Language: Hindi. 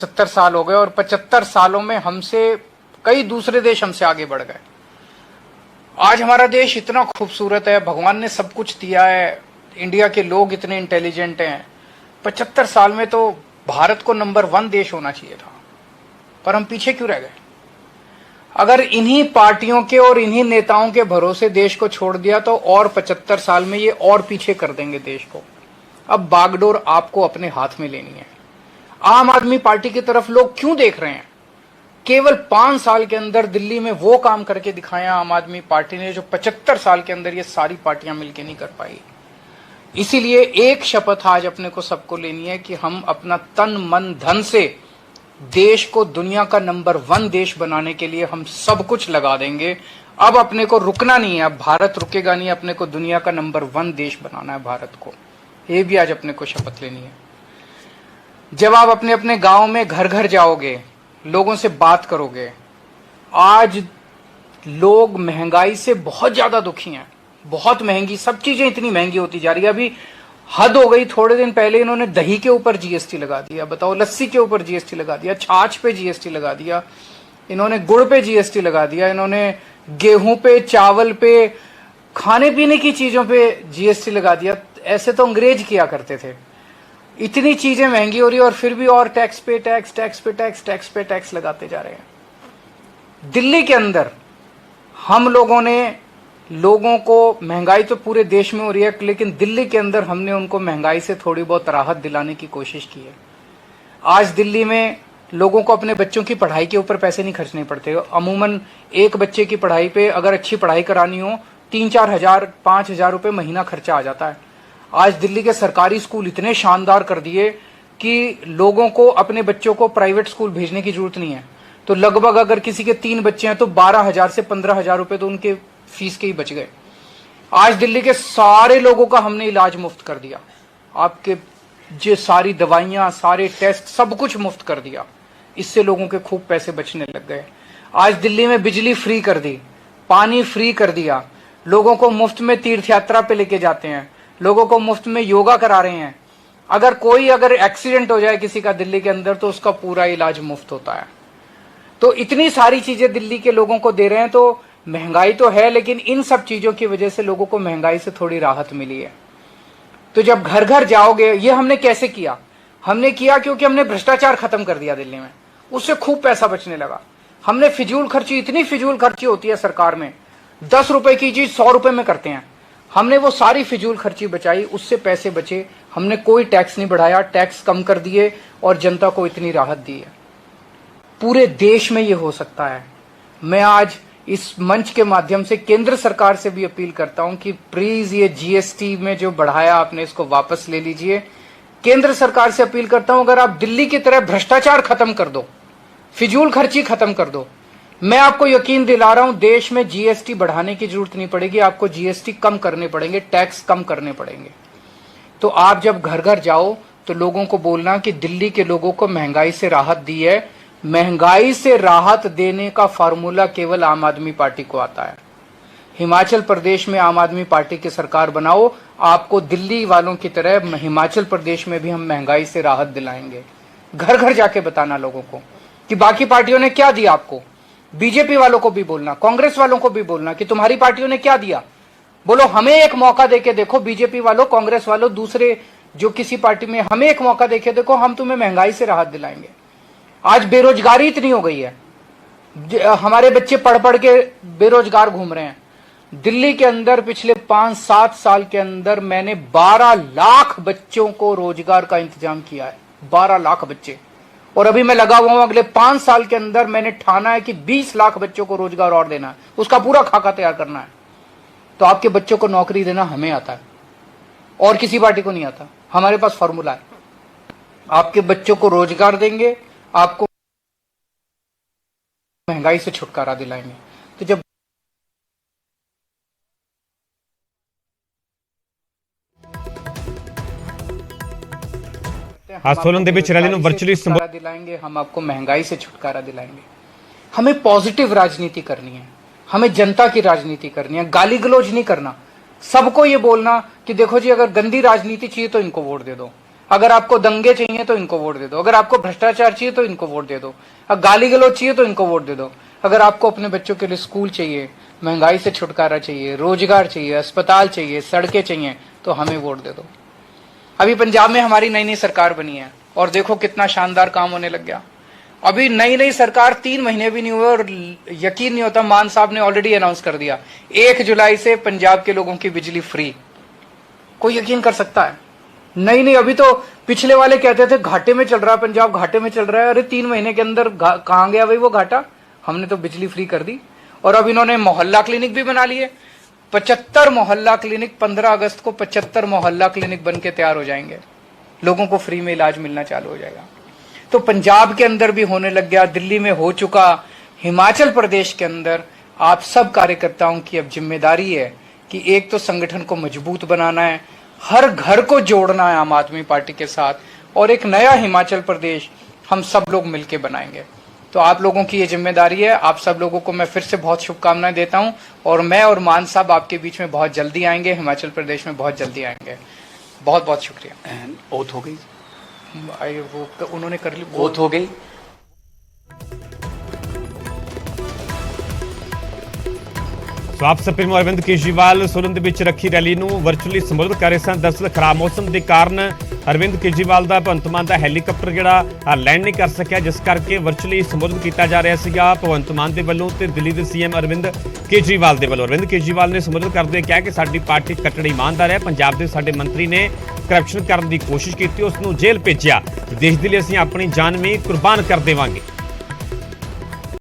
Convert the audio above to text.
70 साल हो गए और 75 सालों में हमसे कई दूसरे देश हमसे आगे बढ़ गए। आज हमारा देश इतना खूबसूरत है, भगवान ने सब कुछ दिया है, इंडिया के लोग इतने इंटेलिजेंट हैं। 75 साल में तो भारत को नंबर 1 देश होना चाहिए था, पर हम पीछे क्यों रह गए? अगर इन्हीं पार्टियों के और इन्हीं नेताओं के भरोसे देश को छोड़ दिया तो और 75 साल में ये और पीछे कर देंगे देश को। अब बागडोर आपको अपने हाथ में लेनी है। आम आदमी पार्टी की तरफ लोग क्यों देख रहे हैं? केवल 5 साल के अंदर दिल्ली में वो काम करके दिखाया आम आदमी पार्टी ने जो 75 साल के अंदर ये सारी पार्टियां मिलकर नहीं कर पाई। इसीलिए एक शपथ आज अपने को सबको लेनी है कि हम अपना तन मन धन से देश को दुनिया का नंबर 1 देश बनाने के लिए हम सब कुछ लगा देंगे। अब अपने को रुकना नहीं है, अब भारत रुकेगा नहीं, अपने को दुनिया का नंबर 1 देश बनाना है भारत को। ये भी आज अपने को शपथ लेनी है। जब आप अपने अपने गांव में घर घर जाओगे, लोगों से बात करोगे, आज लोग महंगाई से बहुत ज्यादा दुखी हैं। बहुत महंगी, सब चीजें इतनी महंगी होती जा रही है। अभी हद हो गई। थोड़े दिन पहले इन्होंने दही के ऊपर जीएसटी लगा दिया, बताओ, लस्सी के ऊपर जीएसटी लगा दिया, छाछ पे जीएसटी लगा दिया, इन्होंने गुड़ पे जीएसटी लगा दिया, इन्होंने गेहूं पे, चावल पे, खाने पीने की चीजों पे जीएसटी लगा दिया। ऐसे तो अंग्रेज किया करते थे। इतनी चीजें महंगी हो रही है और फिर भी और टैक्स पे टैक्स, टैक्स पे टैक्स, टैक्स पे टैक्स लगाते जा रहे हैं। दिल्ली के अंदर हम लोगों ने लोगों को, महंगाई तो पूरे देश में हो रही है, लेकिन दिल्ली के अंदर हमने उनको महंगाई से थोड़ी बहुत राहत दिलाने की कोशिश की है। आज दिल्ली में लोगों को अपने बच्चों की पढ़ाई के ऊपर पैसे नहीं खर्चने पड़ते। अमूमन एक बच्चे की पढ़ाई पे अगर अच्छी पढ़ाई करानी हो 3-4 हजार, 5 हजार रुपये महीना खर्चा आ जाता है। आज दिल्ली के सरकारी स्कूल इतने शानदार कर दिए कि लोगों को अपने बच्चों को प्राइवेट स्कूल भेजने की जरूरत नहीं है। तो लगभग अगर किसी के 3 बच्चे हैं तो 12,000 से 15,000 रुपए तो उनके फीस के ही बच गए। आज दिल्ली के सारे लोगों का हमने इलाज मुफ्त कर दिया। आपके जो सारी दवाइयां, सारे टेस्ट, सब कुछ मुफ्त कर दिया। इससे लोगों के खूब पैसे बचने लग गए। आज दिल्ली में बिजली फ्री कर दी, पानी फ्री कर दिया, लोगों को मुफ्त में तीर्थ यात्रा पे लेके जाते हैं, लोगों को मुफ्त में योगा करा रहे हैं। अगर एक्सीडेंट हो जाए किसी का दिल्ली के अंदर तो उसका पूरा इलाज मुफ्त होता है। तो इतनी सारी चीजें दिल्ली के लोगों को दे रहे हैं। तो महंगाई तो है, लेकिन इन सब चीजों की वजह से लोगों को महंगाई से थोड़ी राहत मिली है। तो जब घर घर जाओगे, ये हमने कैसे किया? हमने किया क्योंकि हमने भ्रष्टाचार खत्म कर दिया दिल्ली में, उससे खूब पैसा बचने लगा। हमने फिजूल खर्ची, इतनी फिजूल खर्ची होती है सरकार में, 10 रुपए की चीज 100 रुपए में करते हैं। हमने वो सारी फिजूल खर्ची बचाई, उससे पैसे बचे। हमने कोई टैक्स नहीं बढ़ाया, टैक्स कम कर दिए और जनता को इतनी राहत दी है। पूरे देश में ये हो सकता है। मैं आज इस मंच के माध्यम से केंद्र सरकार से भी अपील करता हूं कि प्लीज ये जीएसटी में जो बढ़ाया आपने, इसको वापस ले लीजिए। केंद्र सरकार से अपील करता हूं, अगर आप दिल्ली की तरह भ्रष्टाचार खत्म कर दो, फिजूल खर्ची खत्म कर दो, मैं आपको यकीन दिला रहा हूं देश में जीएसटी बढ़ाने की जरूरत नहीं पड़ेगी। आपको जीएसटी कम करने पड़ेंगे, टैक्स कम करने पड़ेंगे। तो आप जब घर घर जाओ तो लोगों को बोलना कि दिल्ली के लोगों को महंगाई से राहत दी है। महंगाई से राहत देने का फार्मूला केवल आम आदमी पार्टी को आता है। हिमाचल प्रदेश में आम आदमी पार्टी की सरकार बनाओ, आपको दिल्ली वालों की तरह हिमाचल प्रदेश में भी हम महंगाई से राहत दिलाएंगे। घर घर जाके बताना लोगों को कि बाकी पार्टियों ने क्या दिया आपको। बीजेपी वालों को भी बोलना, कांग्रेस वालों को भी बोलना कि तुम्हारी पार्टियों ने क्या दिया। बोलो हमें एक मौका देके देखो, बीजेपी वालों, कांग्रेस वालों, दूसरे जो किसी पार्टी में, हमें एक मौका देके देखो, हम तुम्हें महंगाई से राहत दिलाएंगे। आज बेरोजगारी इतनी हो गई है, हमारे बच्चे पढ़ पढ़ के बेरोजगार घूम रहे हैं। दिल्ली के अंदर पिछले 5-7 साल के अंदर मैंने 12 लाख बच्चों को रोजगार का इंतजाम किया है। 12 लाख बच्चे। और अभी मैं लगा हुआ हूं, अगले 5 साल के अंदर मैंने ठाना है कि 20 लाख बच्चों को रोजगार और देना है, उसका पूरा खाका तैयार करना है। तो आपके बच्चों को नौकरी देना हमें आता है और किसी पार्टी को नहीं आता। हमारे पास फॉर्मूला है, आपके बच्चों को रोजगार देंगे, आपको महंगाई से छुटकारा दिलाएंगे। तो जब आज सोलन दे विच रैली ਨੂੰ वर्चुअली दिलाएंगे, हम आपको महंगाई से छुटकारा दिलाएंगे। हमें पॉजिटिव राजनीति करनी है, हमें जनता की राजनीति करनी है, गाली गलौज नहीं करना। सबको ये बोलना कि देखो जी, अगर गंदी राजनीति चाहिए तो इनको वोट दे दो, अगर आपको दंगे चाहिए तो इनको वोट दे दो, अगर आपको भ्रष्टाचार चाहिए तो इनको वोट दे दो, अगर गाली गलौज चाहिए तो इनको वोट दे दो, अगर आपको अपने बच्चों के लिए स्कूल चाहिए, महंगाई से छुटकारा चाहिए, रोजगार चाहिए, अस्पताल चाहिए, सड़कें चाहिए, तो हमें वोट दे दो। अभी पंजाब में हमारी नई नई सरकार बनी है और देखो कितना शानदार काम होने लग गया। अभी नई नई सरकार 3 महीने भी नहीं हुए और यकीन नहीं होता, मान साहब ने ऑलरेडी अनाउंस कर दिया 1 जुलाई से पंजाब के लोगों की बिजली फ्री। कोई यकीन कर सकता है? नहीं, अभी तो पिछले वाले कहते थे घाटे में चल रहा है पंजाब, घाटे में चल रहा है। अरे 3 महीने के अंदर कहां गया भाई वो घाटा? हमने तो बिजली फ्री कर दी। और अब इन्होंने मोहल्ला क्लिनिक भी बना लिए, 75 मोहल्ला क्लिनिक। 15 अगस्त को 75 मोहल्ला क्लिनिक बन के तैयार हो जाएंगे, लोगों को फ्री में इलाज मिलना चालू हो जाएगा। तो पंजाब के अंदर भी होने लग गया, दिल्ली में हो चुका, हिमाचल प्रदेश के अंदर। आप सब कार्यकर्ताओं की अब जिम्मेदारी है कि एक तो संगठन को मजबूत बनाना है, हर घर को जोड़ना है आम आदमी पार्टी के साथ, और एक नया हिमाचल प्रदेश हम सब लोग मिलकर बनाएंगे। तो आप लोगों की ये जिम्मेदारी है। आप सब लोगों को मैं फिर से बहुत शुभकामनाएं देता हूं, और मैं और मान साहब आपके बीच में बहुत जल्दी आएंगे, हिमाचल प्रदेश में बहुत जल्दी आएंगे। बहुत बहुत शुक्रिया। ओथ हो गई? वो उन्होंने कर ली, ओथ हो गई। ਸੋ ਆਪ ਸੁਪਰੀਮੋ ਅਰਵਿੰਦ ਕੇਜਰੀਵਾਲ ਸੋਲਨ ਦੇ ਵਿੱਚ ਰੱਖੀ ਰੈਲੀ ਨੂੰ ਵਰਚੁਅਲੀ ਸੰਬੋਧਿਤ ਕਰ ਰਹੇ ਸਨ। ਦਰਅਸਲ ਖਰਾਬ ਮੌਸਮ ਦੇ ਕਾਰਨ ਅਰਵਿੰਦ ਕੇਜਰੀਵਾਲ ਦਾ ਭਗਵੰਤ ਮਾਨ ਦਾ ਹੈਲੀਕਾਪਟਰ ਜਿਹੜਾ ਲੈਂਡ ਨਹੀਂ ਕਰ ਸਕਿਆ, ਜਿਸ ਕਰਕੇ ਵਰਚੁਅਲੀ ਸੰਬੋਧਿਤ ਕੀਤਾ ਜਾ ਰਿਹਾ ਸੀਗਾ ਭਗਵੰਤ ਮਾਨ ਦੇ ਵੱਲੋਂ ਤੇ ਦਿੱਲੀ ਦੇ ਸੀਐਮ ਅਰਵਿੰਦ ਕੇਜਰੀਵਾਲ ਦੇ ਵੱਲੋਂ। ਅਰਵਿੰਦ ਕੇਜਰੀਵਾਲ ਨੇ ਸੰਬੋਧਿਤ ਕਰਦੇ ਕਿਹਾ ਕਿ ਸਾਡੀ ਪਾਰਟੀ ਕੱਟੜ ਇਮਾਨਦਾਰ ਹੈ। ਪੰਜਾਬ ਦੇ ਸਾਡੇ ਮੰਤਰੀ ਨੇ ਕਰਪਸ਼ਨ ਕਰਨ ਦੀ ਕੋਸ਼ਿਸ਼ ਕੀਤੀ, ਉਸ ਨੂੰ ਜੇਲ੍ਹ ਭੇਜਿਆ। ਦੇਸ਼ ਦੇ ਲਈ ਅਸੀਂ ਆਪਣੀ ਜਾਨ ਵੀ ਕੁਰਬਾਨ ਕਰ ਦੇਵਾਂਗੇ।